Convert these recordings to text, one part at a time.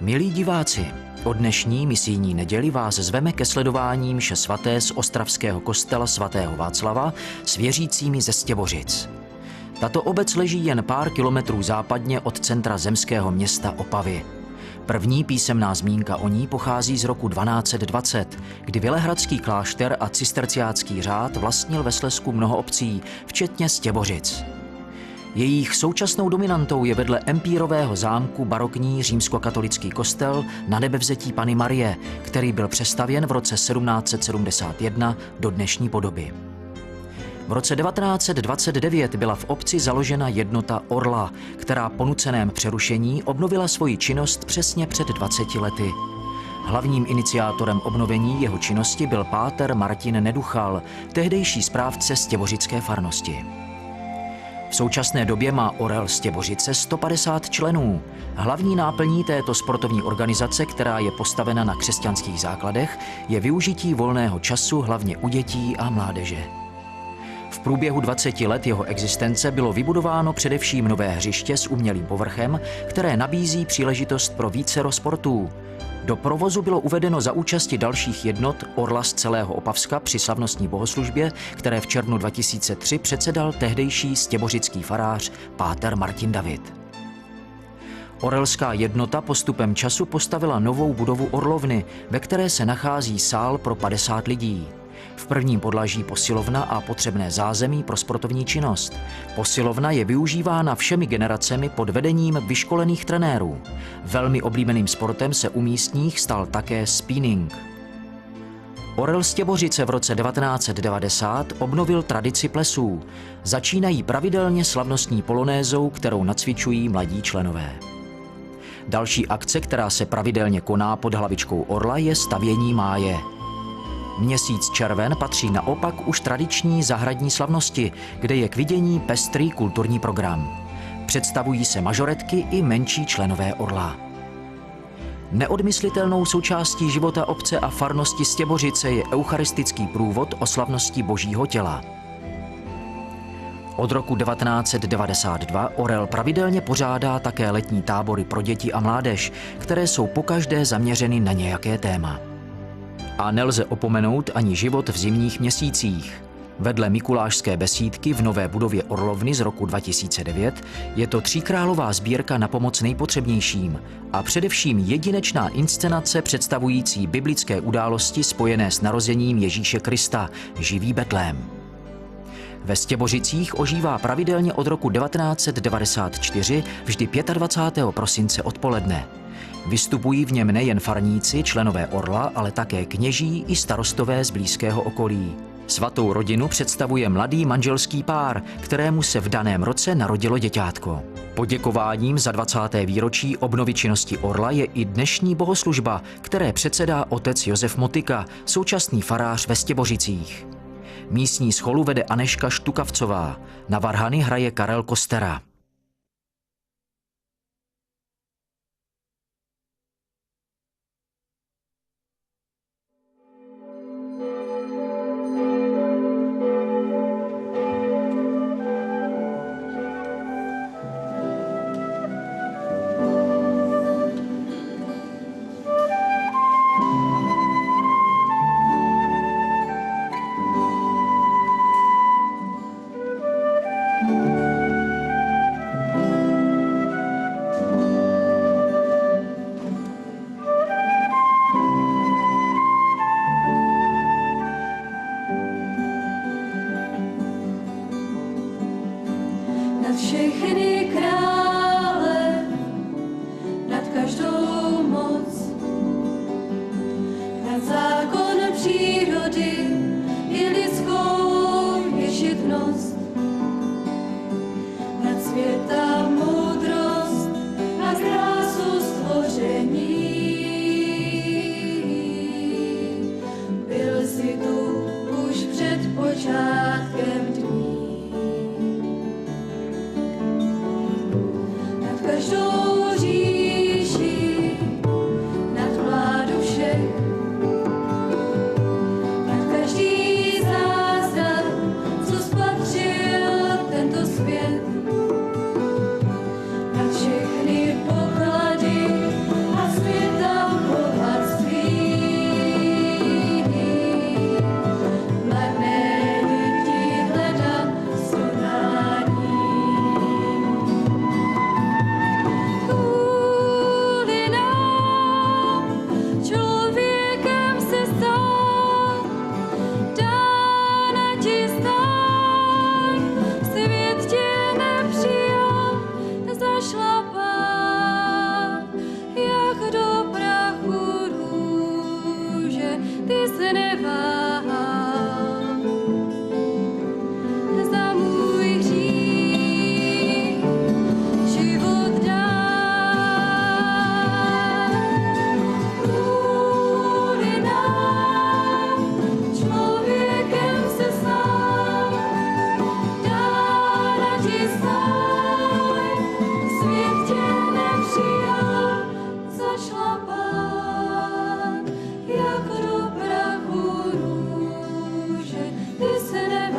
Milí diváci, od dnešní misijní neděli vás zveme ke sledování mše svaté z ostravského kostela svatého Václava s věřícími ze Stěbořic. Tato obec leží jen pár kilometrů západně od centra zemského města Opavy. První písemná zmínka o ní pochází z roku 1220, kdy Velehradský klášter a cisterciácký řád vlastnil ve Slezsku mnoho obcí, včetně Stěbořic. Jejich současnou dominantou je vedle empírového zámku barokní římskokatolický kostel Nanebevzetí Panny Marie, který byl přestavěn v roce 1771 do dnešní podoby. V roce 1929 byla v obci založena jednota Orla, která po nuceném přerušení obnovila svoji činnost přesně před 20 lety. Hlavním iniciátorem obnovení jeho činnosti byl páter Martin Neduchal, tehdejší správce stěbořické farnosti. V současné době má Orel Stěbořice 150 členů. Hlavní náplní této sportovní organizace, která je postavena na křesťanských základech, je využití volného času hlavně u dětí a mládeže. V průběhu 20 let jeho existence bylo vybudováno především nové hřiště s umělým povrchem, které nabízí příležitost pro vícero sportů. Do provozu bylo uvedeno za účasti dalších jednot Orla z celého Opavska při slavnostní bohoslužbě, které v červnu 2003 předsedal tehdejší stěbořický farář páter Martin David. Orelská jednota postupem času postavila novou budovu orlovny, ve které se nachází sál pro 50 lidí. V prvním podlaží posilovna a potřebné zázemí pro sportovní činnost. Posilovna je využívána všemi generacemi pod vedením vyškolených trenérů. Velmi oblíbeným sportem se u místních stal také spinning. Orel Stěbořice v roce 1990 obnovil tradici plesů. Začínají pravidelně slavnostní polonézou, kterou nacvičují mladí členové. Další akce, která se pravidelně koná pod hlavičkou Orla, je stavění máje. Měsíc červen patří naopak už tradiční zahradní slavnosti, kde je k vidění pestrý kulturní program. Představují se mažoretky i menší členové Orla. Neodmyslitelnou součástí života obce a farnosti Stěbořice je eucharistický průvod o slavnosti Božího těla. Od roku 1992 Orel pravidelně pořádá také letní tábory pro děti a mládež, které jsou pokaždé zaměřeny na nějaké téma. A nelze opomenout ani život v zimních měsících. Vedle mikulášské besídky v nové budově Orlovny z roku 2009 je to tříkrálová sbírka na pomoc nejpotřebnějším a především jedinečná inscenace představující biblické události spojené s narozením Ježíše Krista, živý Betlém. Ve Stěbořicích ožívá pravidelně od roku 1994 vždy 25. prosince odpoledne. Vystupují v něm nejen farníci, členové Orla, ale také kněží i starostové z blízkého okolí. Svatou rodinu představuje mladý manželský pár, kterému se v daném roce narodilo děťátko. Poděkováním za 20. výročí obnovy činnosti Orla je i dnešní bohoslužba, které předsedá otec Josef Motyka, současný farář ve Stěbořicích. Místní scholu vede Anežka Štukavcová, na varhany hraje Karel Kostera. Všechny krále, nad každou moc, nad zákon přírody i lidskou ješitnost, nad světa moudrost, nad krásu stvoření. Byl jsi tu už před počátkem dní. Každou říši, nad vládu všech, nad Bože, ty se neváhal. Za můj hřích život dát. Kvůli nám člověkem se stal, dára ti stále, svět tě nepřijal, zašlapán jak do prachu růže, ty se neváhal.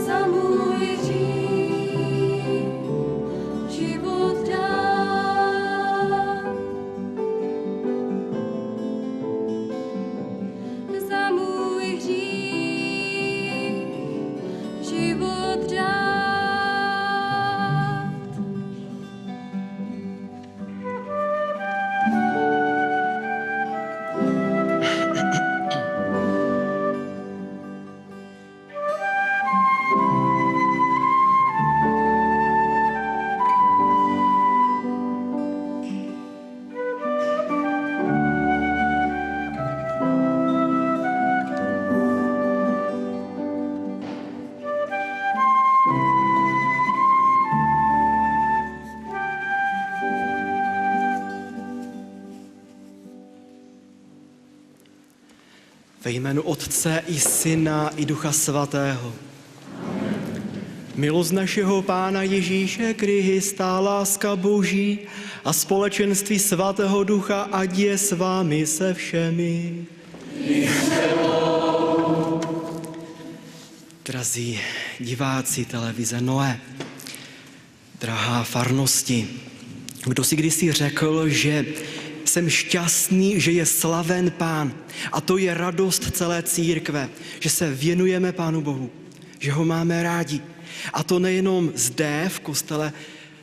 Za můj hřích život dát. Za můj hřích život dát. Ve jménu Otce i Syna i Ducha Svatého. Milost našeho Pána Ježíše Krista, láska Boží a společenství Svatého Ducha, ať je s vámi se všemi. Drazí diváci televize Noé, drahá farnosti, kdo si kdysi řekl, že jsem šťastný, že je slaven Pán, a to je radost celé církve, že se věnujeme Pánu Bohu, že ho máme rádi. A to nejenom zde v kostele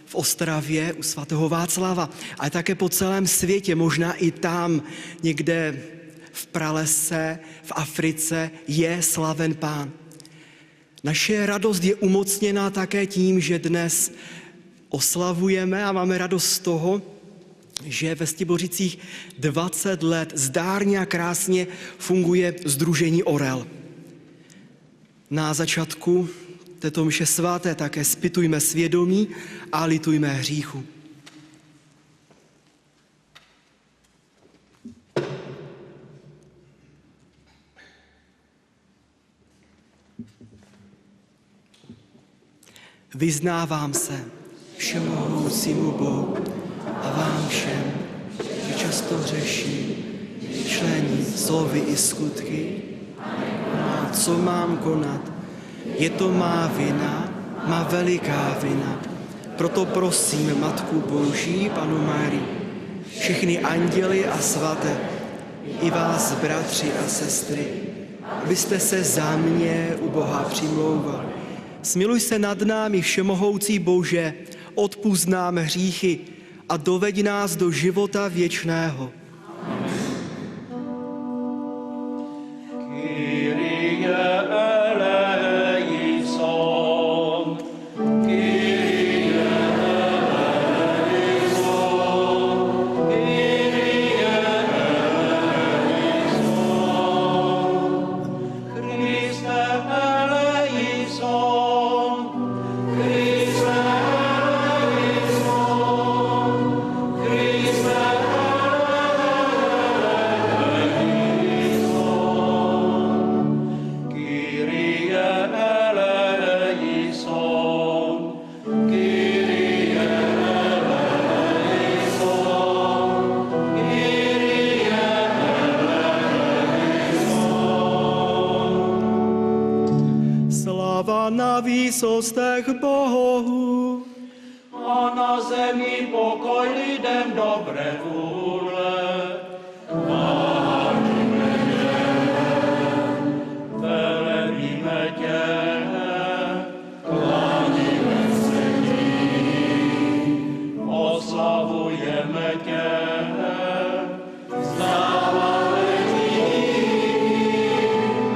v Ostravě u svatého Václava, ale také po celém světě, možná i tam někde v pralese, v Africe je slaven Pán. Naše radost je umocněná také tím, že dnes oslavujeme a máme radost z toho, že ve Stěbořicích 20 let zdárně a krásně funguje sdružení Orel. Na začátku této mše svaté také zpytujme svědomí a litujme hříchu. Vyznávám se všemohoucímu Bohu a vám všem, že často hřeším, myšlení, slovy i skutky. A co mám konat? Je to má vina, má veliká vina. Proto prosím Matku Boží, Panu Márii, všechny anděly a svaté, i vás, bratři a sestry, abyste se za mě u Boha přimlouvali. Smiluj se nad námi, všemohoucí Bože, odpusť nám hříchy a doveď nás do života věčného. Na výsostech Bohu a na zemi pokoj lidem dobré vůle. Chválíme tě, velebíme tě, kláníme se ti, oslavujeme tě, vzdáváme ti,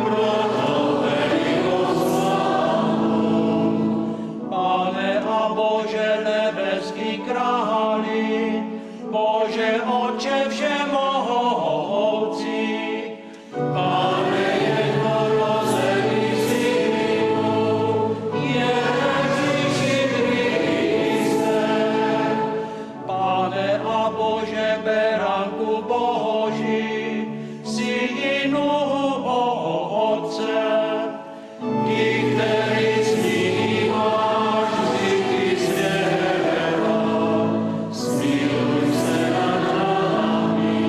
proto velikou slávu. Pane a Bože nebeský králi, Bože Bože, Otče všemohoucí, Pane jednorozený Synu, Ježíši Kriste, Pane a Bože, beránku Boží, Synu Otce, Ty, který snímáš hříchy světa, smiluj se nad námi.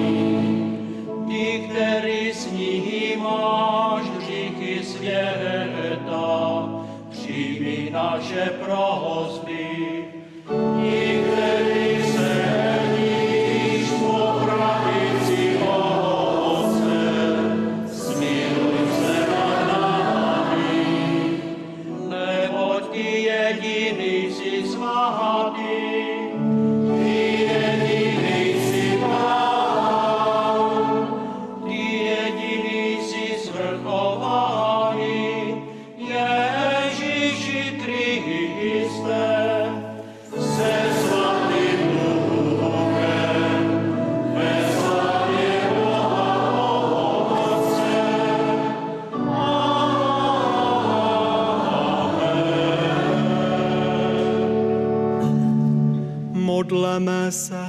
Ty, který snímáš hříchy světa, přijmi naše prosby. Ty, který sedíš po pravici Otce, smiluj se nad námi. Neboť Ty jediný jsi svatý, Ty jediný jsi Pán, Ty jediný jsi svrchovaný, Ježíši Kriste, se svatým Duchem, ve slavě Boha Otce. Modleme se.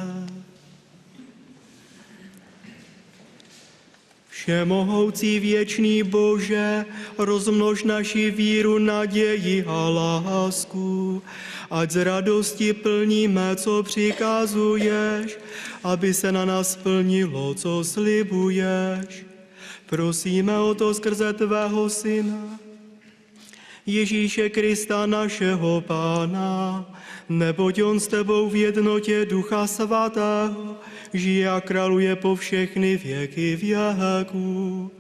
Všemohoucí věčný Bože, rozmnož naši víru, naději a lásku, ať z radosti plníme, co přikazuješ, aby se na nás splnilo, co slibuješ. Prosíme o to skrze Tvého Syna, Ježíše Krista, našeho Pána, neboť on s Tebou v jednotě Ducha Svatého žije a králuje po všechny věky věků.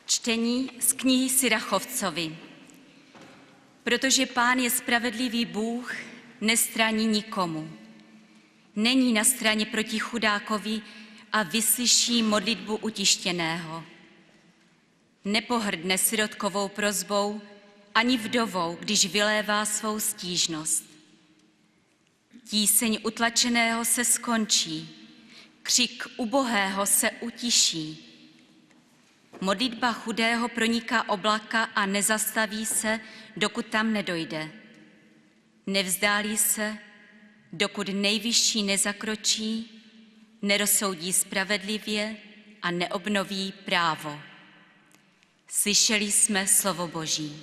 Čtení z knihy Sirachovcovi. Protože Pán je spravedlivý Bůh, nestraní nikomu. Není na straně proti chudákovi a vyslyší modlitbu utištěného. Nepohrdne sirotkovou prosbou ani vdovou, když vylévá svou stížnost. Tíseň utlačeného se skončí, křik ubohého se utiší. Modlitba chudého proniká oblaka a nezastaví se, dokud tam nedojde. Nevzdálí se, dokud nejvyšší nezakročí, nerozsoudí spravedlivě a neobnoví právo. Slyšeli jsme slovo Boží.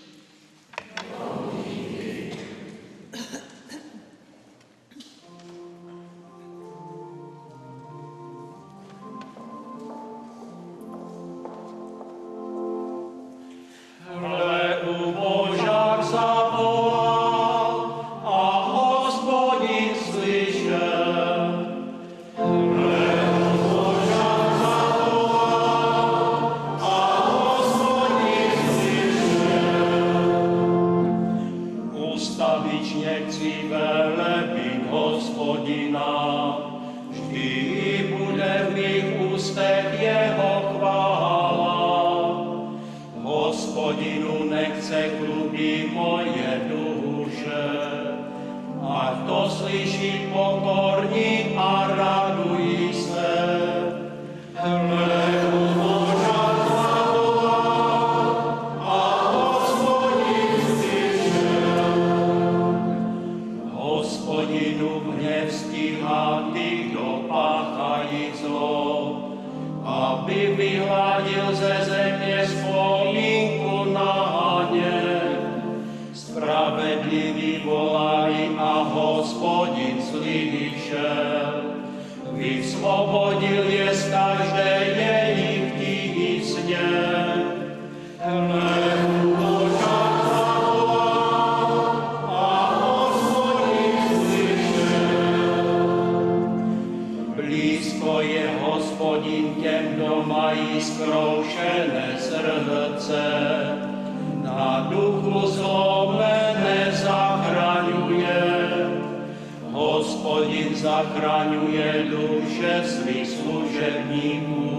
Hospodin Hospodin zachraňuje duše svých služebníků.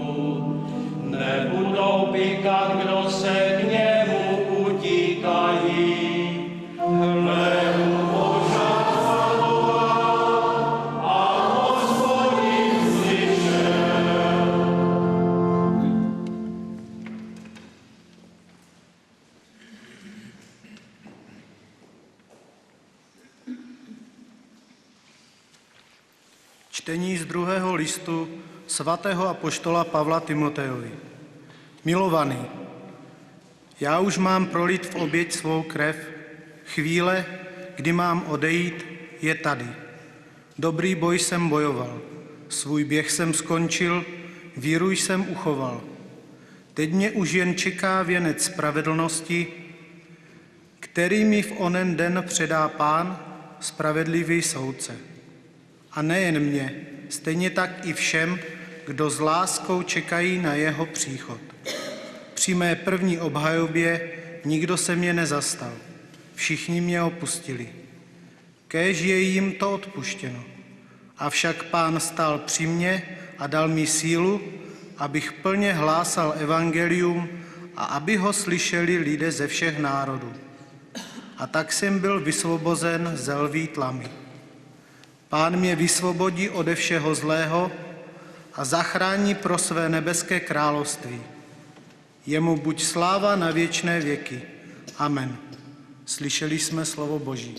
Nebudou píkat, kdo se k němu utíkají. Hledu požár panoval a Hospodin slyšel. Čtení z druhého listu svatého apoštola Pavla Timotejovi. Milovaný, já už mám prolit v oběť svou krev. Chvíle, kdy mám odejít, je tady. Dobrý boj jsem bojoval, svůj běh jsem skončil, víru jsem uchoval. Teď mě už jen čeká věnec spravedlnosti, který mi v onen den předá Pán, spravedlivý soudce. A nejen mě, stejně tak i všem, kdo s láskou čekají na jeho příchod. Při mé první obhajobě nikdo se mě nezastal. Všichni mě opustili. Kéž je jim to odpuštěno. Avšak Pán stál při mně a dal mi sílu, abych plně hlásal evangelium a aby ho slyšeli lidé ze všech národů. A tak jsem byl vysvobozen ze lví tlamy. Pán mě vysvobodí ode všeho zlého a zachrání pro své nebeské království. Jemu buď sláva na věčné věky. Amen. Slyšeli jsme slovo Boží.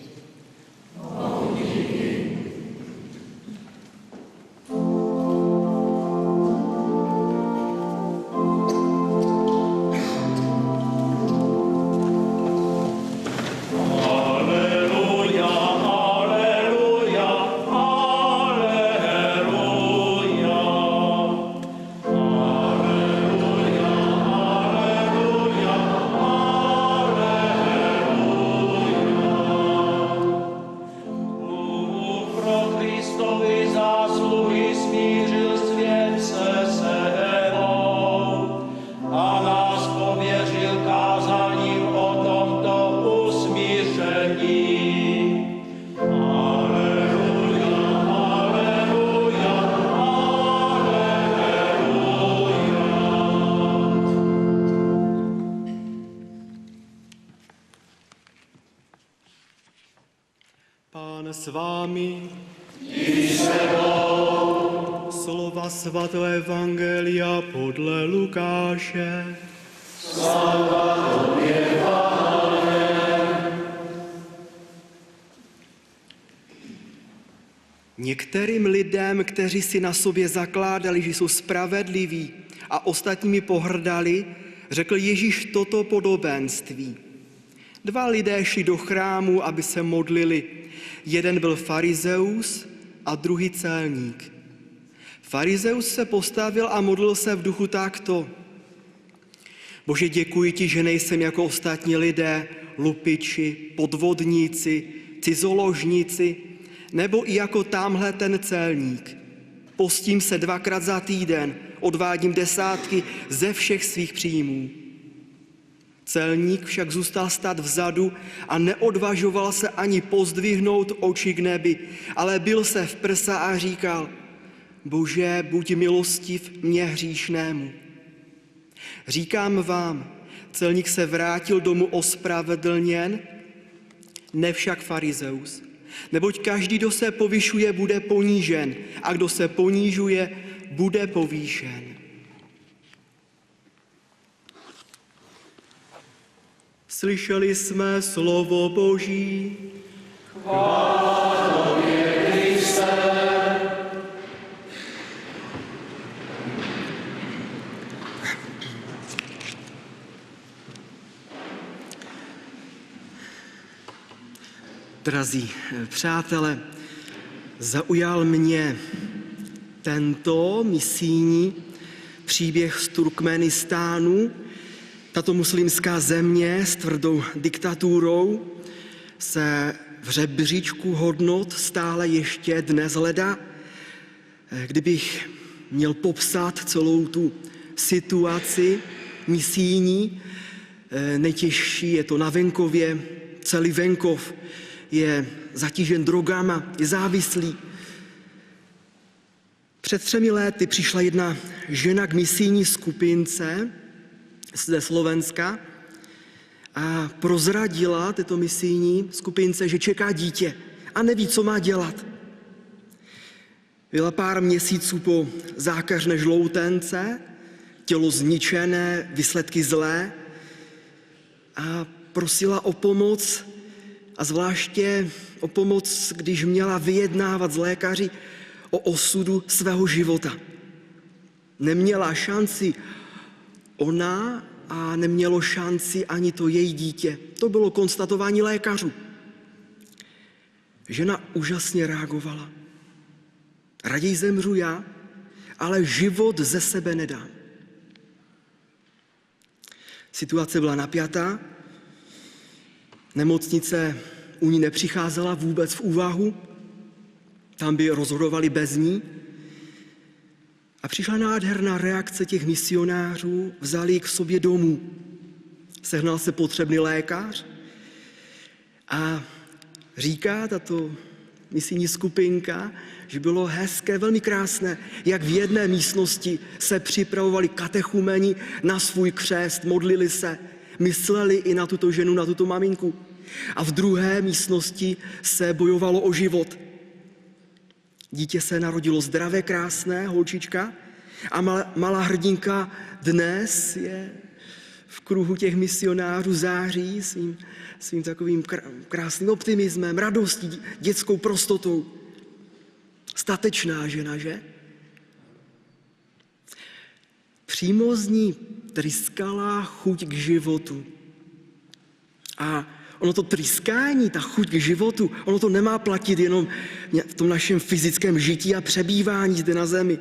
Pán s vámi. Slova svatého evangelia podle Lukáše. Některým lidem, kteří si na sobě zakládali, že jsou spravedliví a ostatními pohrdali, řekl Ježíš toto podobenství. 2 lidé šli do chrámu, aby se modlili. Jeden byl farizeus a druhý celník. Farizeus se postavil a modlil se v duchu takto. Bože, děkuji ti, že nejsem jako ostatní lidé, lupiči, podvodníci, cizoložníci, nebo i jako tamhle ten celník. Postím se 2krát za týden, odvádím 10 ze všech svých příjmů. Celník však zůstal stát vzadu a neodvažoval se ani pozdvihnout oči k nebi, ale bil se v prsa a říkal, Bože, buď milostiv mně hříšnému. Říkám vám, celník se vrátil domů ospravedlněn, ne však farizeus. Neboť každý, kdo se povyšuje, bude ponížen a kdo se ponížuje, bude povýšen. Slyšeli jsme slovo Boží. Chvála tobě, Kriste. Drazí přátelé, zaujal mě tento misijní příběh z Turkmenistánu. Tato muslimská země s tvrdou diktaturou se v žebříčku hodnot stále ještě dnes hledá. Kdybych měl popsat celou tu situaci misijní, nejtěžší je to na venkově, celý venkov je zatížen drogama, je závislý, Před 3 lety přišla jedna žena k misijní skupince ze Slovenska a prozradila této misijní skupince, že čeká dítě a neví, co má dělat. Byla pár měsíců po zákeřné žloutence, tělo zničené, výsledky zlé a prosila o pomoc a zvláště o pomoc, když měla vyjednávat s lékaři o osudu svého života. Neměla šanci ona a nemělo šanci ani to její dítě. To bylo konstatování lékařů. Žena úžasně reagovala. Raději zemřu já, ale život ze sebe nedám. Situace byla napjatá, nemocnice u ní nepřicházela vůbec v úvahu, tam by rozhodovali bez ní. A přišla nádherná reakce těch misionářů, vzali ji k sobě domů. Sehnal se potřebný lékař a říká tato misijní skupinka, že bylo hezké, velmi krásné, jak v jedné místnosti se připravovali katechumeni na svůj křest, modlili se, mysleli i na tuto ženu, na tuto maminku. A v druhé místnosti se bojovalo o život. Dítě se narodilo zdravé, krásné, holčička, a malá hrdinka dnes je v kruhu těch misionářů, září svým takovým krásným optimismem, radostí, dětskou prostotou. Statečná žena, že? Přímo z ní tryskala chuť k životu. A ono to tryskání, ta chuť k životu, ono to nemá platit jenom v tom našem fyzickém žití a přebývání zde na zemi.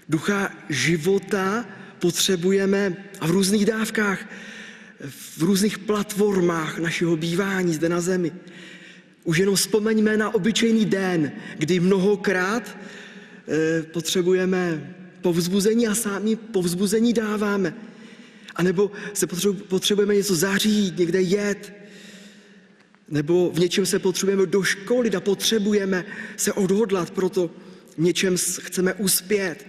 Ducha života potřebujeme a v různých dávkách, v různých platformách našeho bývání zde na zemi. Už jenom vzpomeňme na obyčejný den, kdy mnohokrát potřebujeme povzbuzení a sami povzbuzení dáváme. A nebo se potřebujeme něco zařídit, někde jet, nebo v něčem se potřebujeme doškolit a potřebujeme se odhodlat, proto v něčem chceme uspět.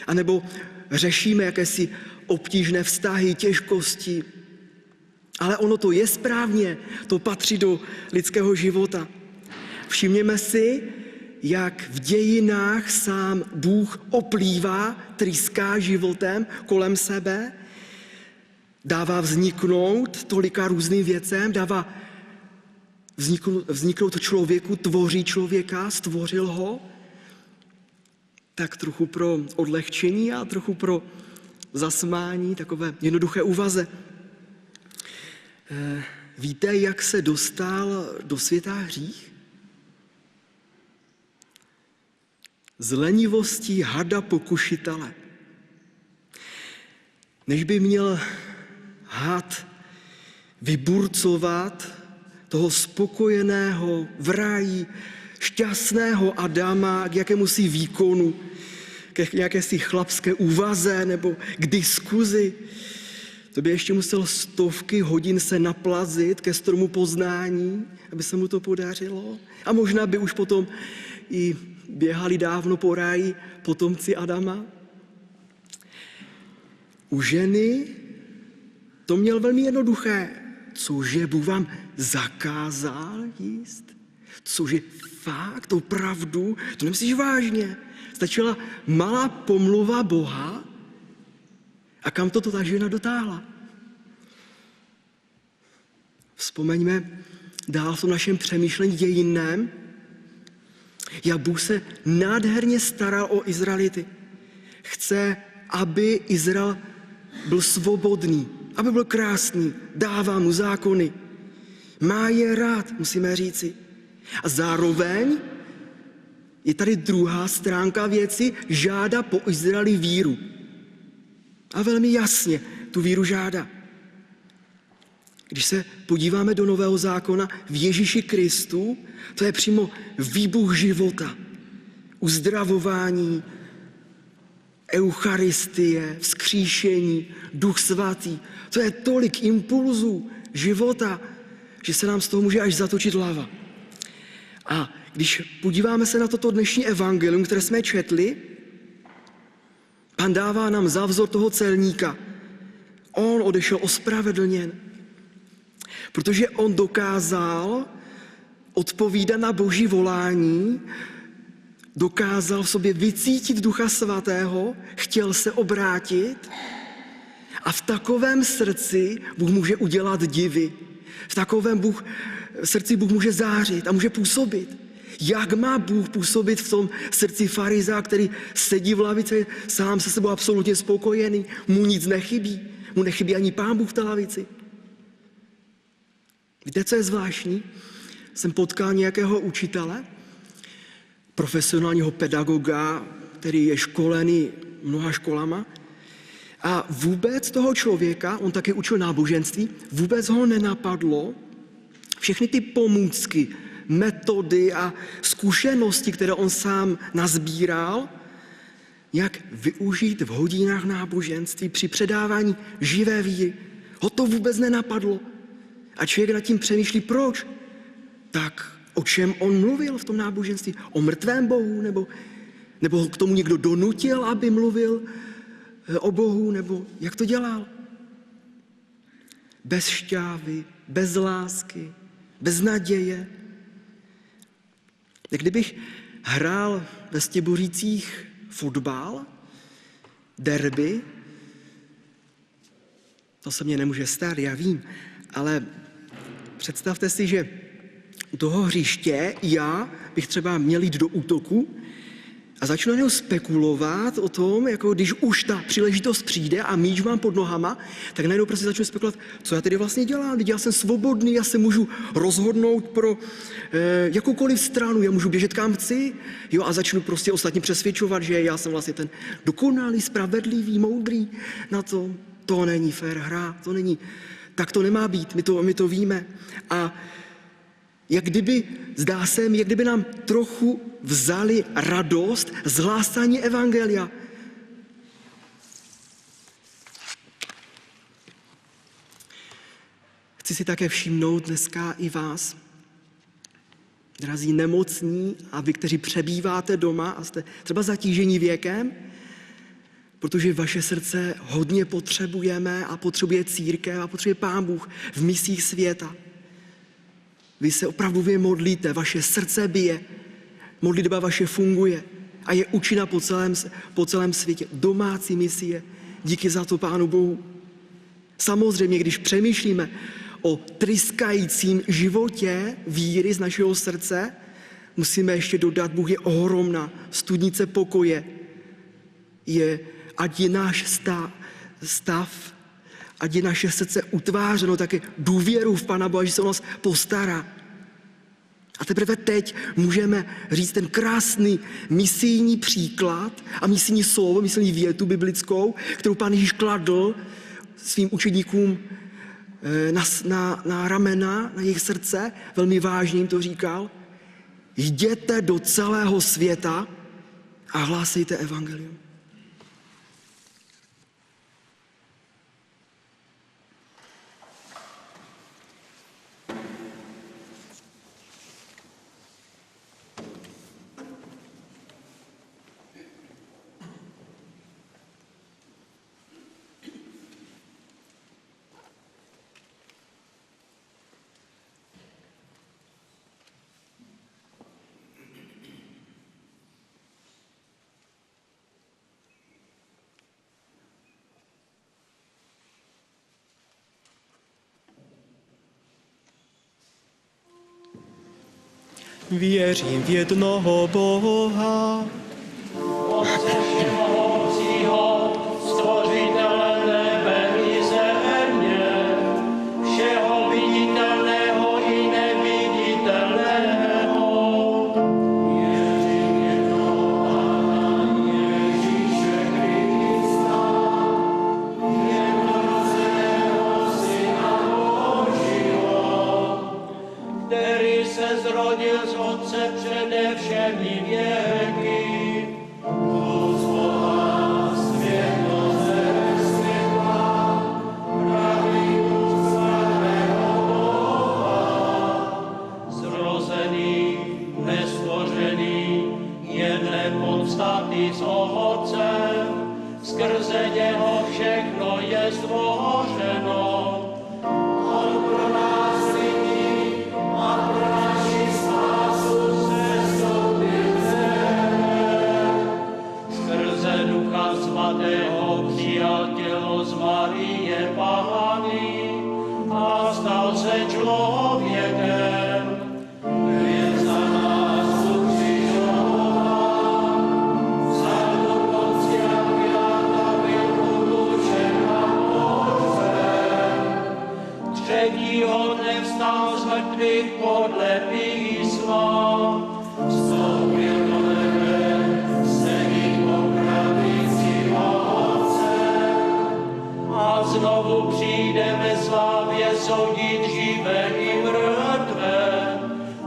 A nebo řešíme jakési obtížné vztahy, těžkosti. Ale ono to je správně, to patří do lidského života. Všimněme si, jak v dějinách sám Bůh oplývá, trýská životem kolem sebe, dává vzniknout tolika různým věcem, dává vzniknout člověku, tvoří člověka, stvořil ho, tak trochu pro odlehčení a trochu pro zasmání, takové jednoduché úvaze. Víte, jak se dostal do světa hřích? Z lenivostí hada pokušitele. Než by měl had vyburcovat toho spokojeného v ráji, šťastného Adama k jakémusi výkonu, k jakési chlapské úvaze nebo k diskuzi, to by ještě musel stovky hodin se naplazit ke stromu poznání, aby se mu to podařilo. A možná by už potom i běhali dávno po ráji potomci Adama. U ženy to měl velmi jednoduché. Cože, Bůh vám zakázal jíst? Cože, fakt, opravdu? To nemyslíš vážně? Stačila malá pomluva Boha a kam to ta žena dotáhla? Vzpomeňme dál v tom našem přemýšlení dějinném, jak Bůh se nádherně staral o Izraelity. Chce, aby Izrael byl svobodný, aby byl krásný, dává mu zákony. Má je rád, musíme říci. A zároveň je tady druhá stránka věci, žádá po Izraeli víru. A velmi jasně tu víru žádá. Když se podíváme do Nového zákona v Ježíši Kristu, to je přímo výbuch života, uzdravování, eucharistie, vzkříšení, Duch svatý. To je tolik impulzů života, že se nám z toho může až zatočit hlava. A když podíváme se na toto dnešní evangelium, které jsme četli, Pán dává nám za vzor toho celníka. On odešel ospravedlněn, protože on dokázal odpovídat na Boží volání, dokázal v sobě vycítit Ducha Svatého, chtěl se obrátit a v takovém srdci Bůh může udělat divy. V takovém srdci Bůh může zářit a může působit. Jak má Bůh působit v tom srdci farizea, který sedí v lavici sám se sebou absolutně spokojený, mu nic nechybí, mu nechybí ani Pán Bůh v té lavici. Víte, co je zvláštní? Jsem potkal nějakého učitele, profesionálního pedagoga, který je školený mnoha školama a vůbec toho člověka, on taky učil náboženství, vůbec ho nenapadlo všechny ty pomůcky, metody a zkušenosti, které on sám nazbíral, jak využít v hodinách náboženství při předávání živé víry. Ho to vůbec nenapadlo. A člověk nad tím přemýšlí, proč? Tak o čem on mluvil v tom náboženství? O mrtvém Bohu? Nebo k tomu někdo donutil, aby mluvil o Bohu? Nebo jak to dělal? Bez šťávy, bez lásky, bez naděje. Jak kdybych hrál ve Stěbořicích fotbal, derby, to se mně nemůže stát, já vím, ale představte si, že u toho hřiště já bych třeba měl jít do útoku a začnu najednou spekulovat o tom, jako když už ta příležitost přijde a míč mám pod nohama, tak najednou prostě začnu spekulovat, co já tedy vlastně dělám. Teď já jsem svobodný, já se můžu rozhodnout pro jakoukoliv stranu, já můžu běžet kam chci, jo, a začnu prostě ostatní přesvědčovat, že já jsem vlastně ten dokonalý, spravedlivý, moudrý na to. To není fér hra, to není, tak to nemá být, my to víme. A jak kdyby nám trochu vzali radost z hlásání evangelia. Chci si také všimnout dneska i vás, drazí nemocní a vy, kteří přebýváte doma a jste třeba zatížení věkem, protože vaše srdce hodně potřebujeme a potřebuje církev a potřebuje Pán Bůh v misích světa. Vy se opravdu modlíte, vaše srdce bije, modlitba vaše funguje a je účinná po celém světě. Domácí misie, díky za to Pánu Bohu. Samozřejmě, když přemýšlíme o tryskajícím životě víry z našeho srdce, musíme ještě dodat, Bůh je ohromná studnice pokoje. Ať je náš stav, ať je naše srdce utvářeno také důvěru v Pana Boha, že se o nás postará. A teprve teď můžeme říct ten krásný misijní příklad a misijní slovo, misijní větu biblickou, kterou Pán Ježíš kladl svým učedníkům na ramena, na jejich srdce, velmi vážně jim to říkal. Jděte do celého světa a hlásejte evangelium. Věřím v jednoho Boha, Otce všemohoucího, stvořitele nebe i země, všeho viditelného i neviditelného. Věřím v jednoho Pána Ježíše Krista, jednorozeného Syna Božího, který se zrodil z Otce přede všemi věky. Z Boha světlo ze světla, pravý duch svatého Boha, zrozený, nestvořený, jedné podstaty s Otcem, skrze něho všechno je stvořeno. On pro nás lidí a pro naši spásu sestoupil skrze Ducha Svatého přijal tělo z Marie Panny a stal se člověkem. Je za nás ukřižován, za dobu Poncia Pilata byl umučen a pohřben. Třetího dne vstal z mrtvých podle písma, vstoupil do nebe, sedí po pravici Otce a znovu přijde ve slávě soudit živé i mrtvé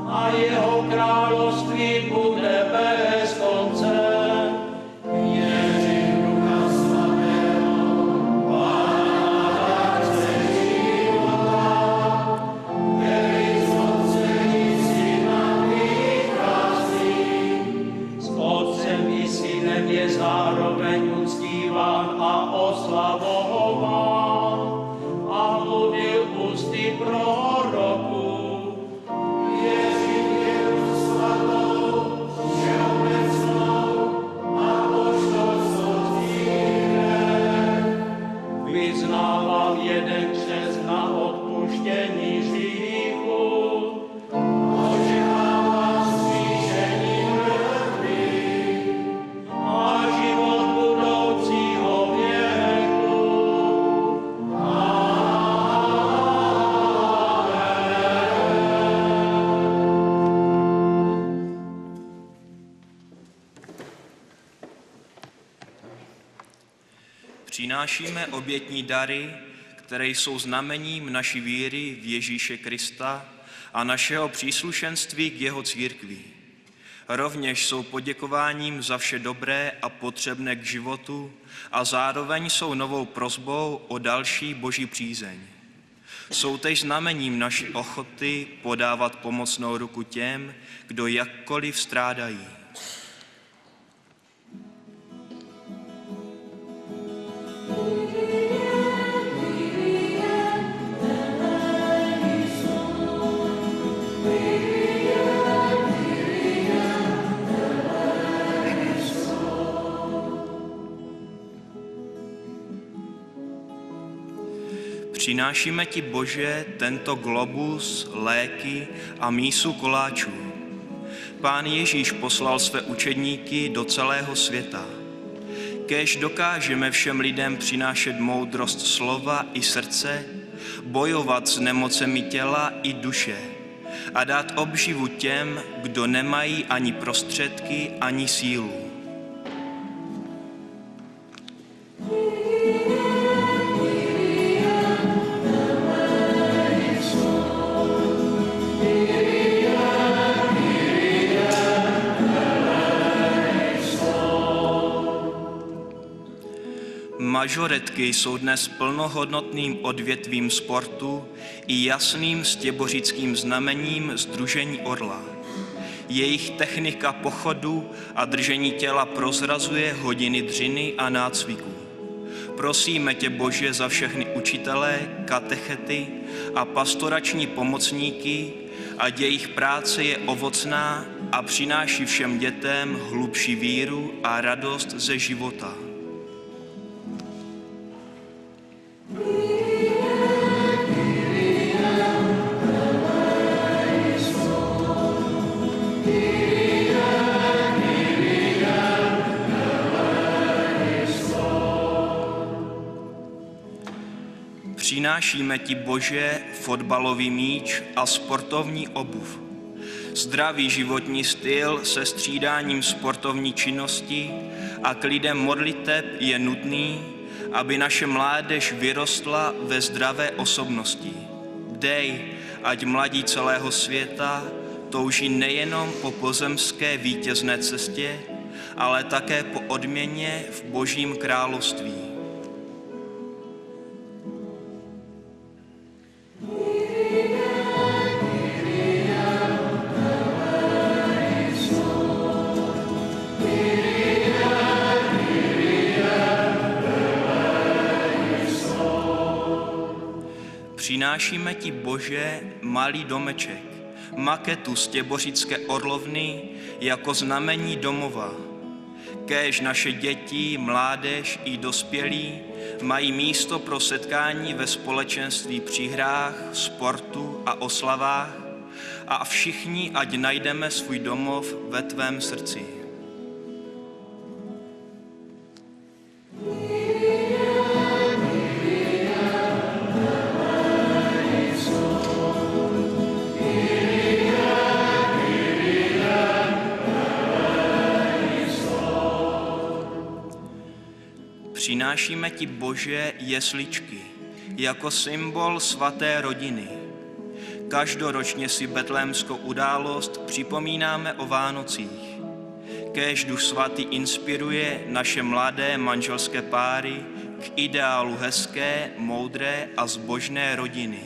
a jeho království bude bez konce. Věřím v Ducha Svatého, Pána dárce života, který z Otce i Syna vychází. S Otcem i Synem je zároveň uctíván a oslavován a mluvil ústy proroků. Věřím v jednu svatou, všeobecnou apoštolskou církev. Vyznávám jeden křest na odpuštění hříchů. Očekávám vzkříšení mrtvých a život budoucího věku. Přinášíme obětní dary, které jsou znamením naší víry v Ježíše Krista a našeho příslušenství k jeho církvi. Rovněž jsou poděkováním za vše dobré a potřebné k životu a zároveň jsou novou prosbou o další boží přízeň. Jsou též znamením naší ochoty podávat pomocnou ruku těm, kdo jakkoliv strádají. Přinášíme ti, Bože, tento globus, léky a mísu koláčů. Pán Ježíš poslal své učedníky do celého světa. Kéž dokážeme všem lidem přinášet moudrost slova i srdce, bojovat s nemocemi těla i duše a dát obživu těm, kdo nemají ani prostředky, ani sílu. Majoretky jsou dnes plnohodnotným odvětvím sportu i jasným stěbořickým znamením Sdružení Orla. Jejich technika pochodu a držení těla prozrazuje hodiny dřiny a nácviku. Prosíme tě, Bože, za všechny učitele, katechety a pastorační pomocníky, ať jejich práce je ovocná a přináší všem dětem hlubší víru a radost ze života. Přinášíme ti, Bože, fotbalový míč a sportovní obuv. Zdravý životní styl se střídáním sportovní činnosti a klidem modliteb je nutný, aby naše mládež vyrostla ve zdravé osobnosti. Dej, ať mladí celého světa touží nejenom po pozemské vítězné cestě, ale také po odměně v Božím království. Přinášíme ti, Bože, malý domeček, maketu z Těbořické orlovny jako znamení domova. Kéž naše děti, mládež i dospělí mají místo pro setkání ve společenství při hrách, sportu a oslavách a všichni ať najdeme svůj domov ve tvém srdci. Přinášíme ti, Bože, jesličky jako symbol svaté rodiny. Každoročně si betlémskou událost připomínáme o Vánocích. Kéž Duch Svatý inspiruje naše mladé manželské páry k ideálu hezké, moudré a zbožné rodiny.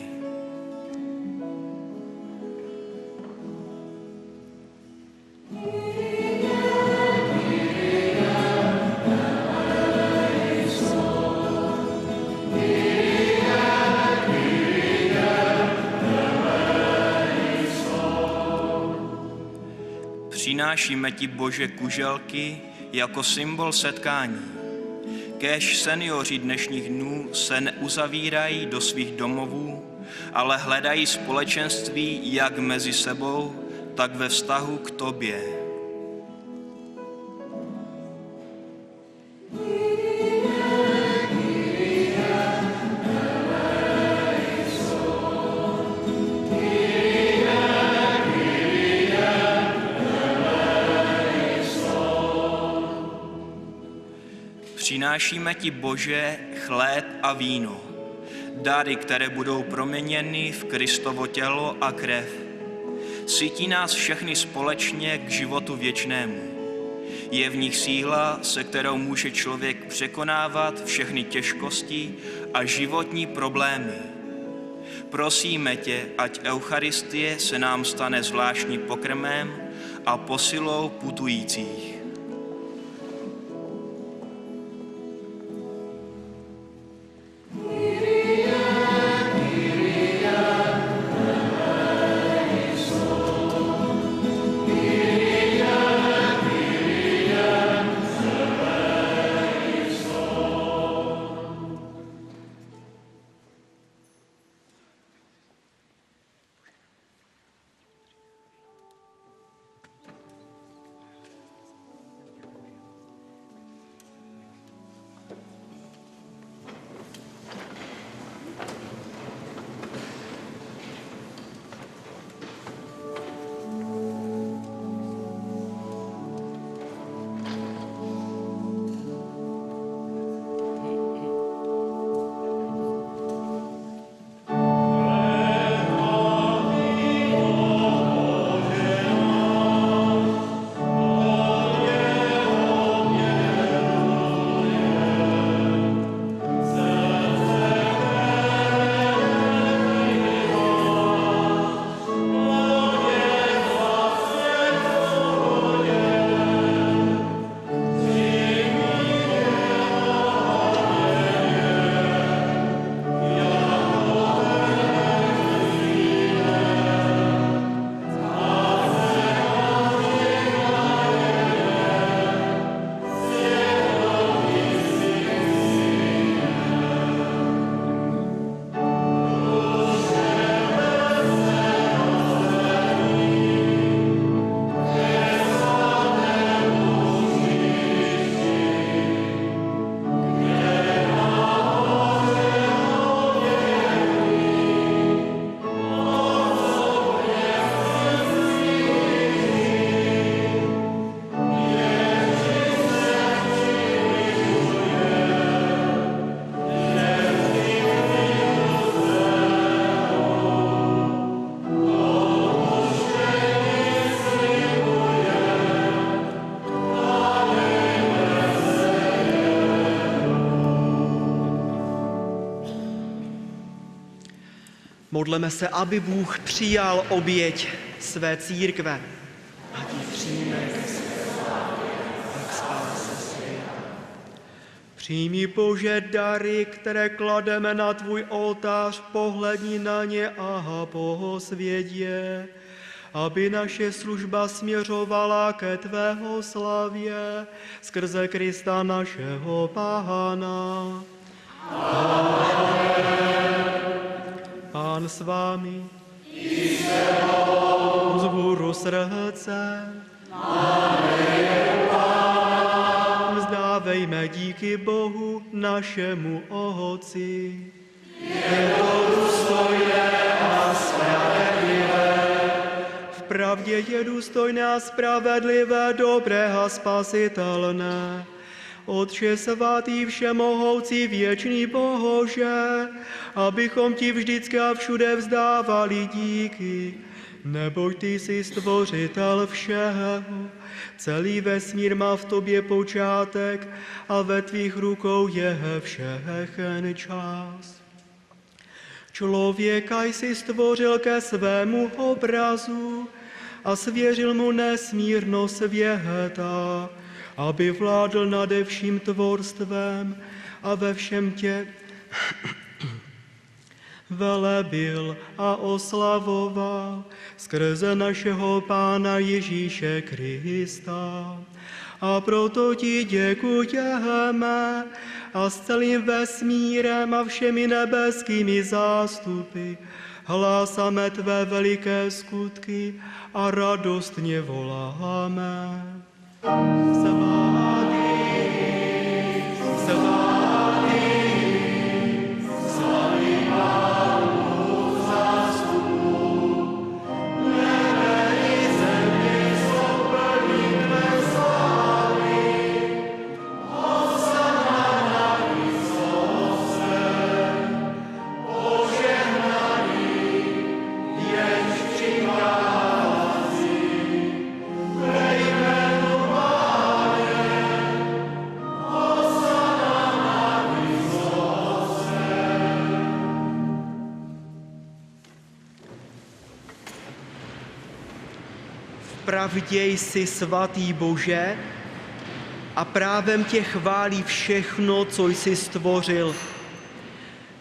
Přinášíme ti, Bože, kuželky jako symbol setkání. Kéž seniori dnešních dnů se neuzavírají do svých domovů, ale hledají společenství jak mezi sebou, tak ve vztahu k tobě. Přinášíme ti, Bože, chléb a víno, dary, které budou proměněny v Kristovo tělo a krev. Sytí nás všechny společně k životu věčnému. Je v nich síla, se kterou může člověk překonávat všechny těžkosti a životní problémy. Prosíme tě, ať Eucharistie se nám stane zvláštním pokrmem a posilou putujících. Modleme se, aby Bůh přijal oběť své církve. Ať ji přijme k spáse světa. Přijmi, Bože, dary, které klademe na tvůj oltář, pohledni na ně a posvěť je, aby naše služba směřovala ke tvého slavě skrze Krista našeho Pána. Pán s vámi. Vzhůru srdce. Vzdávejme díky Bohu našemu Otci. Je to důstojné a spravedlivé. Vpravdě je důstojné a spravedlivé, dobré a spasitelné. Otče svatý, všemohoucí, věčný Bože, abychom ti vždycky a všude vzdávali díky, neboť ty jsi stvořitel všeho. Celý vesmír má v tobě počátek a ve tvých rukou je všechen čas. Člověka jsi stvořil ke svému obrazu a svěřil mu nesmírno světa, aby vládl nade vším tvorstvem a ve všem tě velebil a oslavoval skrze našeho Pána Ježíše Krista. A proto ti děkujeme a s celým vesmírem a všemi nebeskými zástupy hlásáme tvé veliké skutky a radostně voláme. Svatý, svatý, svatý Pán Bůh zástupů, nebe i země jsou plní tvé slávy. Hosana na výsoste, požehnaný, jenž přichází. Vpravdě jsi svatý Bože a právem tě chválí všechno, co jsi stvořil.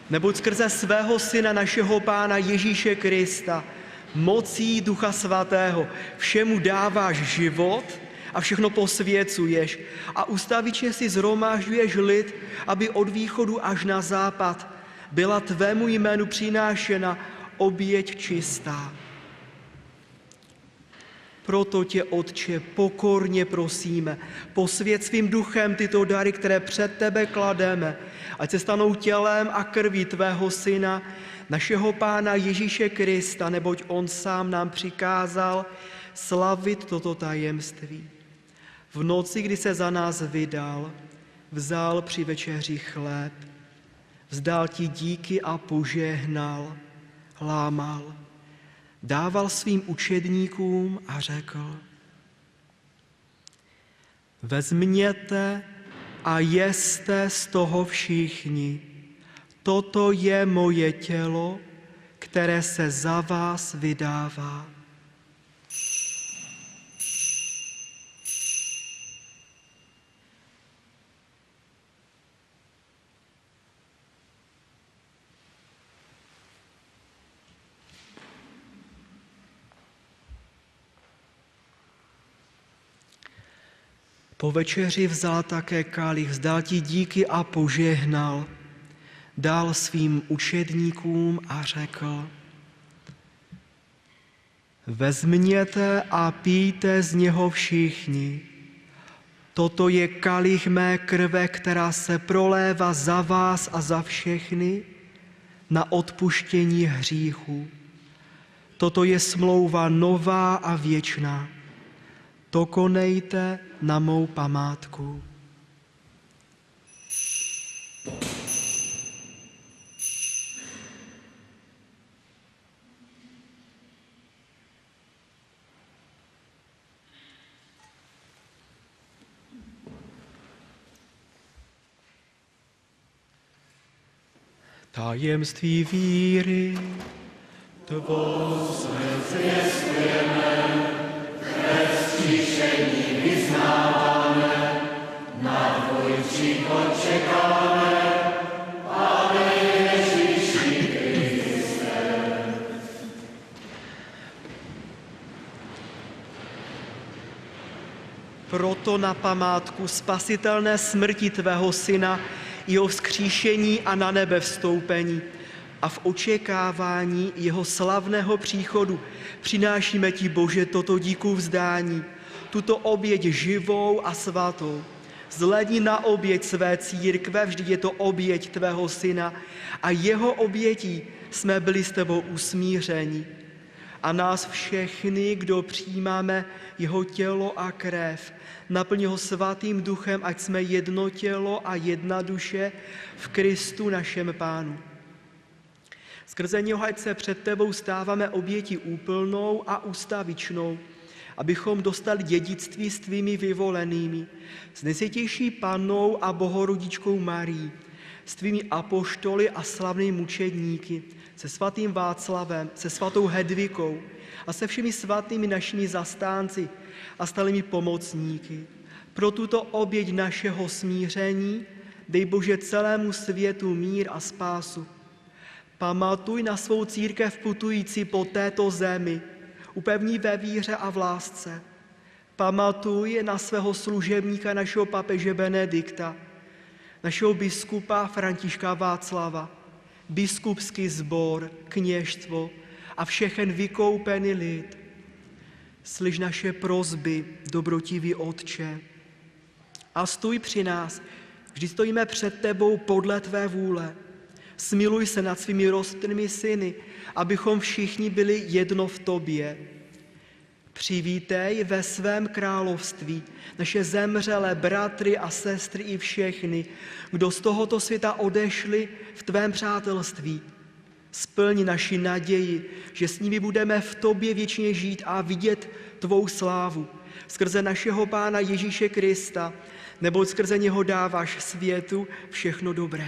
Neboť skrze svého Syna, našeho Pána Ježíše Krista, mocí Ducha Svatého, všemu dáváš život a všechno posvěcuješ a ustavičně si shromažďuješ lid, aby od východu až na západ byla tvému jménu přinášena oběť čistá. Proto tě, Otče, pokorně prosíme, posvěť svým duchem tyto dary, které před tebe klademe, ať se stanou tělem a krví tvého Syna, našeho Pána Ježíše Krista, neboť on sám nám přikázal slavit toto tajemství. V noci, kdy se za nás vydal, vzal při večeři chléb, vzdal ti díky a požehnal, lámal, dával svým učedníkům a řekl: vezměte a jeste z toho všichni. Toto je moje tělo, které se za vás vydává. Po večeři vzal také kalich, vzdal ti díky a požehnal. Dal svým učedníkům a řekl: vezměte a pijte z něho všichni. Toto je kalich mé krve, která se prolévá za vás a za všechny na odpuštění hříchů. Toto je smlouva nová a věčná. To konejte na mou památku. Tajemství víry, tvou smrt zvěstujeme, vzkříšení vyznáváme, na tvůj příchod čekáme. to na památku spasitelné smrti tvého syna, jeho vzkříšení a na nebe vstoupení. A v očekávání jeho slavného příchodu přinášíme ti, Bože, toto díku vzdání, tuto oběť živou a svatou. Zhlédni na oběť své církve, vždyť je to oběť tvého syna a jeho obětí jsme byli s tebou usmířeni. A nás všechny, kdo přijímáme jeho tělo a krev, naplň ho svatým duchem, ať jsme jedno tělo a jedna duše v Kristu našem Pánu. Skrze něho, ať se před tebou stáváme oběti úplnou a ustavičnou, abychom dostali dědictví s tvými vyvolenými, s nejsvětější Pannou a Bohorodičkou Marií, s tvými apoštoly a slavnými mučedníky, se svatým Václavem, se svatou Hedvikou a se všemi svatými našimi zastánci a stálými pomocníky. Pro tuto oběť našeho smíření dej, Bože, celému světu mír a spásu. Pamatuj na svou církev putující po této zemi, upevní ve víře a v lásce. Pamatuj na svého služebníka, našeho papeže Benedikta, našeho biskupa Františka Václava, biskupský sbor, kněžstvo a všechen vykoupený lid. Slyš naše prosby, dobrotivý Otče, a stůj při nás, vždy stojíme před tebou podle tvé vůle. Smiluj se nad svými rostnými syny, abychom všichni byli jedno v tobě. Přivítej ve svém království naše zemřelé bratry a sestry i všechny, kdo z tohoto světa odešli v tvém přátelství. Splň naši naději, že s nimi budeme v tobě věčně žít a vidět tvou slávu. Skrze našeho Pána Ježíše Krista, neboť skrze něho dáváš světu všechno dobré.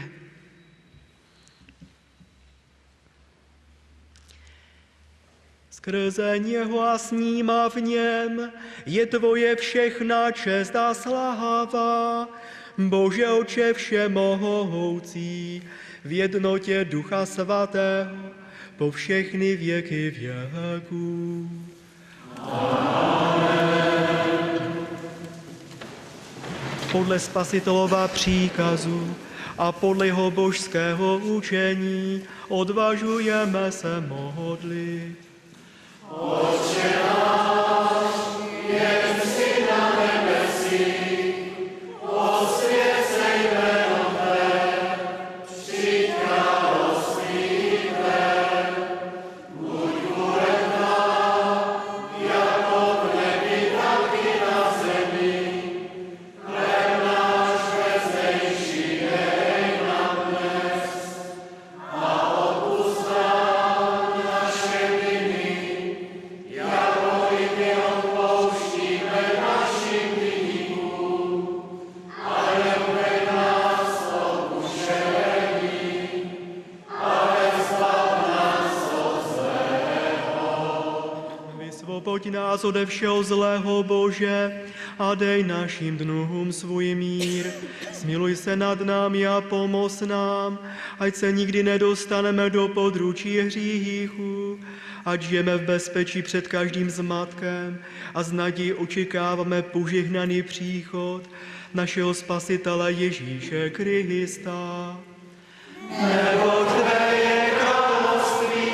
Skrze něho a s ním a v něm je tvoje všechna čest a sláva, Bože Otče všemohoucí, v jednotě Ducha Svatého, po všechny věky věků. Amen. Podle Spasitelova příkazu a podle jeho božského učení odvažujeme se modlit. Otče náš, jen jsi na nebesích, osvěcej jméno tvé, přijď království tvé, buď vůle tvá, jako v nebi, tak i na zemi. Chléb náš bezdejší dej nám dnes a odpusť nám naše viny, jako i my odpouštíme našim viníkům. A neuveď nás do pokušení, ale zbav nás od zlého. Vysvoboď nás ode všeho zlého, Bože, a dej našim dnům svůj mír. Smiluj se nad námi a pomoz nám, ať se nikdy nedostaneme do područí hříchu, ať žijeme v bezpečí před každým zmatkem a s nadějí očekáváme požehnaný příchod našeho Spasitele Ježíše Krista. Neboť tvé je království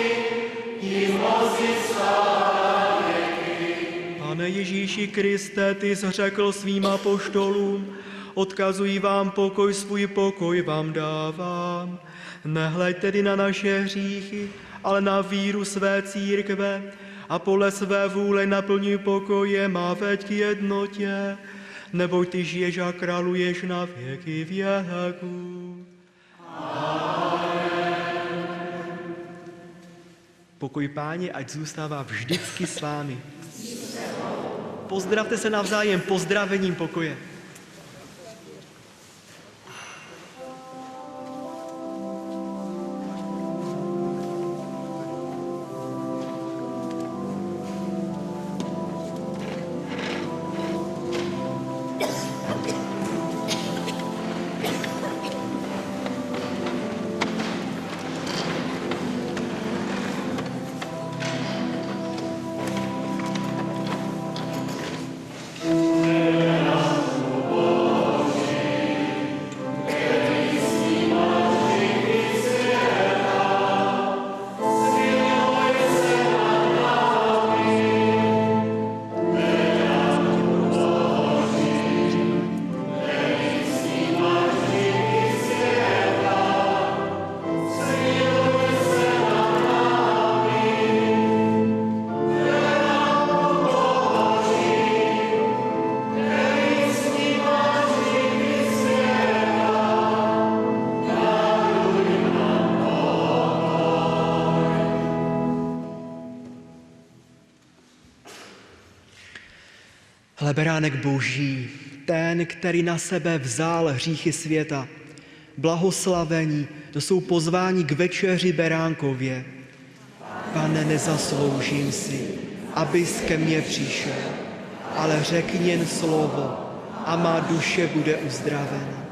i moc i sláva věky. Pane Ježíši Kriste, ty jsi řekl svým apoštolům, odkazuji vám pokoj, svůj pokoj vám dávám. Nehleď tedy na naše hříchy, ale na víru své církve a podle své vůle naplňuj pokojem a veď k jednotě, neboť ty žiješ a králuješ na věky věků. Amen. Pokoj Páně, ať zůstává vždycky s vámi. Pozdravte se navzájem pozdravením pokoje. Amen. Hle, beránek Boží, ten, který na sebe vzal hříchy světa. Blahoslavení, to jsou pozváni k večeři beránkově. Pane, nezasloužím si, abys ke mně přišel, ale řekni jen slovo a má duše bude uzdravena.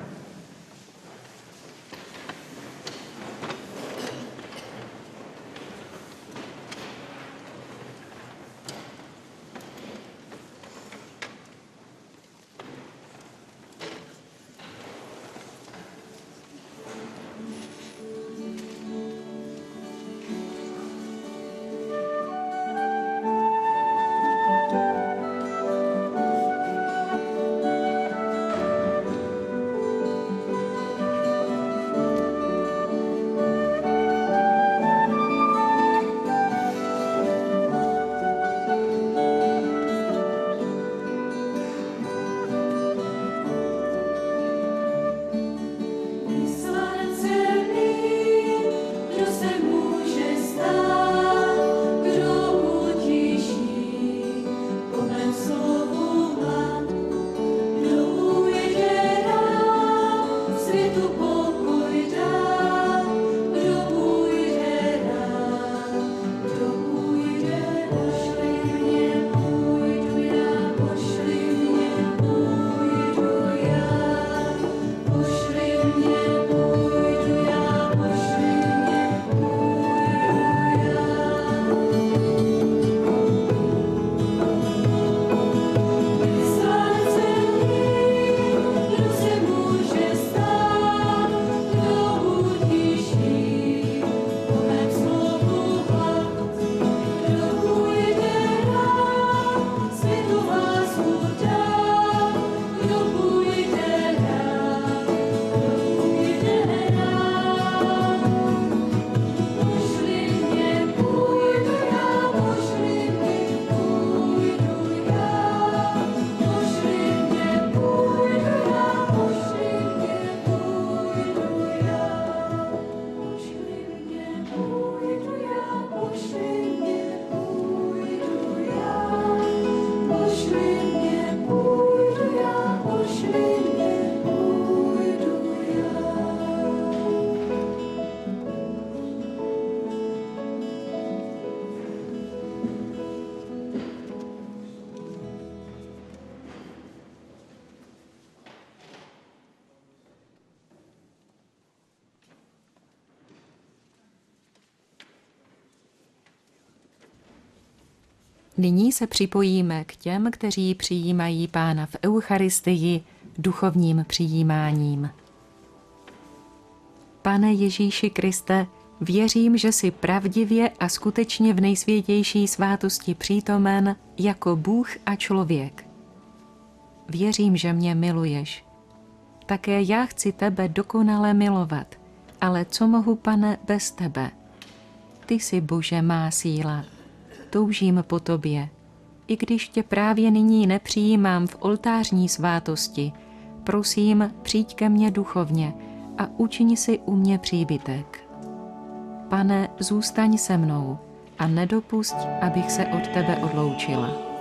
Nyní se připojíme k těm, kteří přijímají Pána v Eucharistii duchovním přijímáním. Pane Ježíši Kriste, věřím, že jsi pravdivě a skutečně v nejsvětější svátosti přítomen jako Bůh a člověk. Věřím, že mě miluješ. Také já chci tebe dokonale milovat, ale co mohu, Pane, bez tebe? Ty jsi, Bože, má síla. Toužím po tobě. I když tě právě nyní nepřijímám v oltářní svátosti, prosím, přijď ke mně duchovně a učiň si u mě příbytek. Pane, zůstaň se mnou a nedopusť, abych se od tebe odloučila.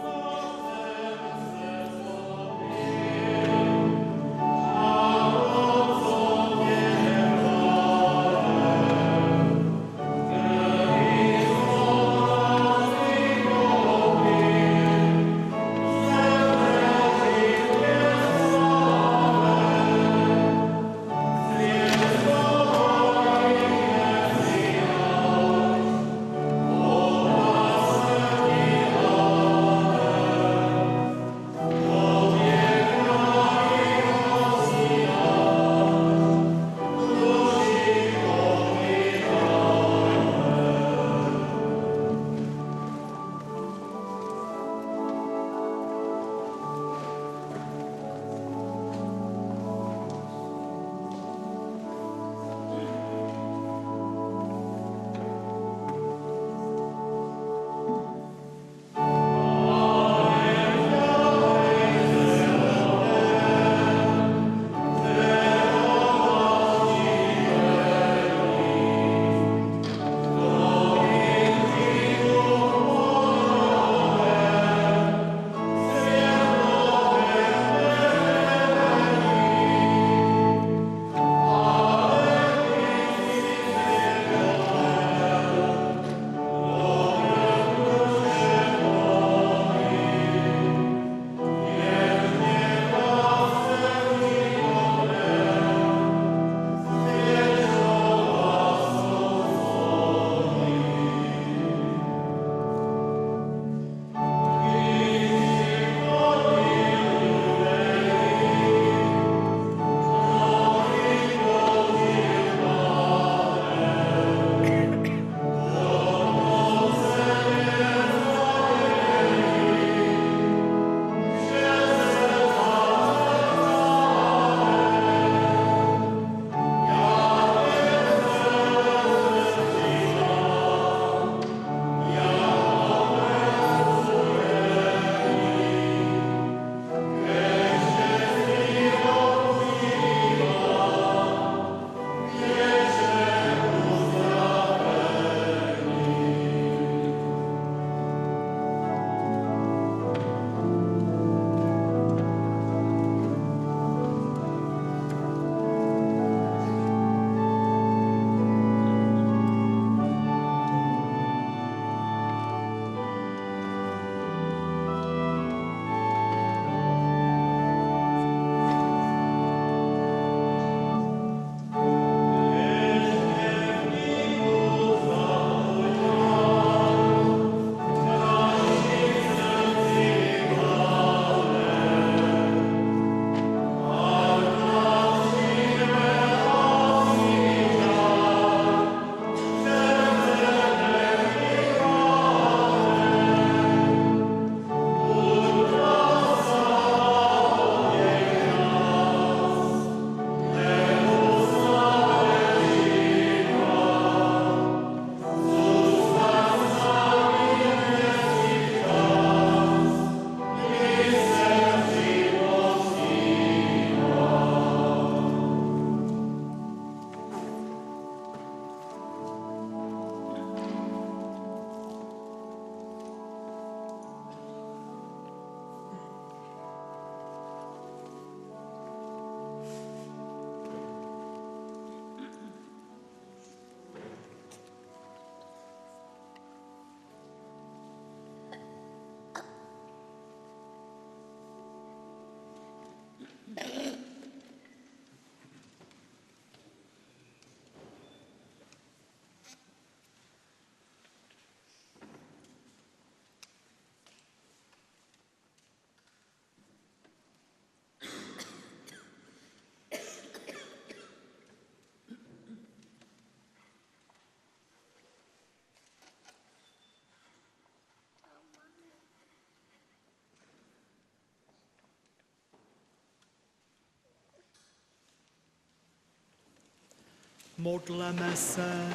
Modleme se.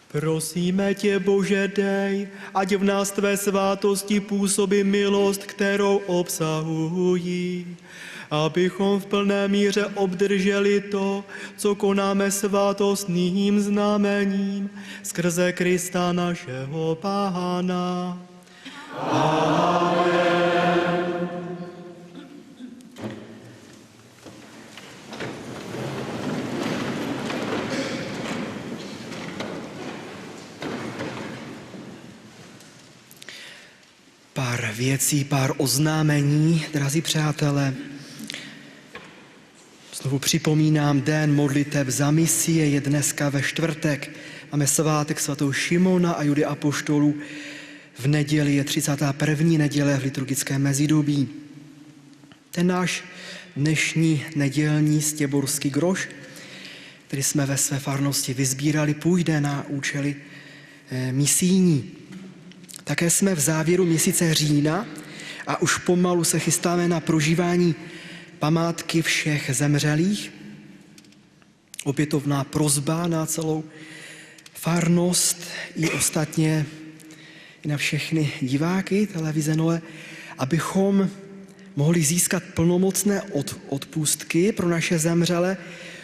Prosíme tě, Bože, dej, ať v nás tvé svátosti působí milost, kterou obsahují, abychom v plné míře obdrželi to, co konáme svátostným znamením skrze Krista našeho Pána. Amen. Pár věcí, pár oznámení, drazí přátelé. Znovu připomínám, den modliteb za misie je dneska ve čtvrtek. Máme svátek svatého Šimona a Judy apoštolů. V neděli je 31. neděle v liturgickém mezidobí. Ten náš dnešní nedělní stěborský groš, který jsme ve své farnosti vysbírali, půjde na účely misijní. Také jsme v závěru měsíce října a už pomalu se chystáme na prožívání památky všech zemřelých. Opětovná prosba na celou farnost i ostatně i na všechny diváky televize Noe, abychom mohli získat plnomocné odpustky pro naše zemřelé.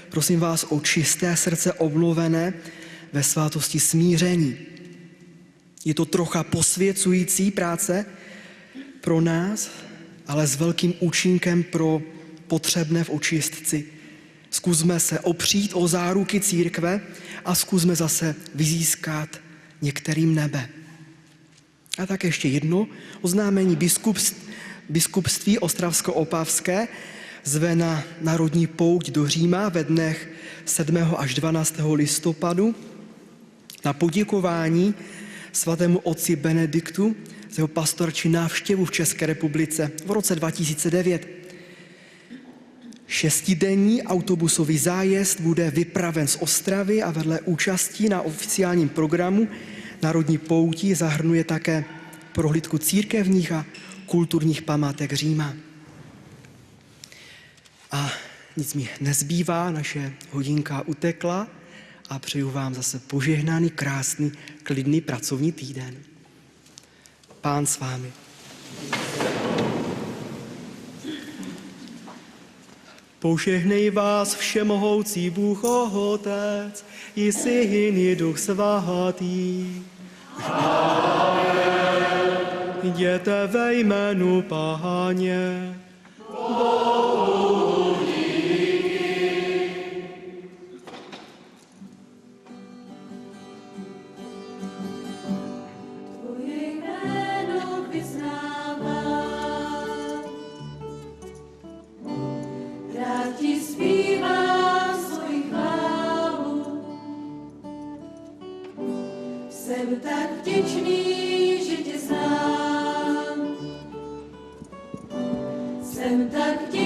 Prosím vás o čisté srdce obnovené ve svátosti smíření. Je to trocha posvěcující práce pro nás, ale s velkým účinkem pro potřebné v očistci. Zkusme se opřít o záruky církve a zkusme zase vyzískat některým nebe. A tak ještě jedno oznámení biskupství Ostravsko-Opavské zve na národní pouť do Říma ve dnech 7. až 12. listopadu na poděkování svatému otci Benediktu za jeho pastorčí návštěvu v České republice v roce 2009. 6denní autobusový zájezd bude vypraven z Ostravy a vedle účastí na oficiálním programu národní pouti zahrnuje také prohlídku církevních a kulturních památek Říma. A nic mi nezbývá, naše hodinka utekla a přeju vám zase požehnaný, krásný, klidný pracovní týden. Pán s vámi. Požehnej vás všemohoucí Bůh Otec, i Syn, i Duch Svatý. Amen. Jděte ve jménu Páně. Bohu díky. Tvoje jméno vyznávám, rád ti zpívám svoji chválu. Jsem tak vděčný, že tě znám. Jsem tak vděčný,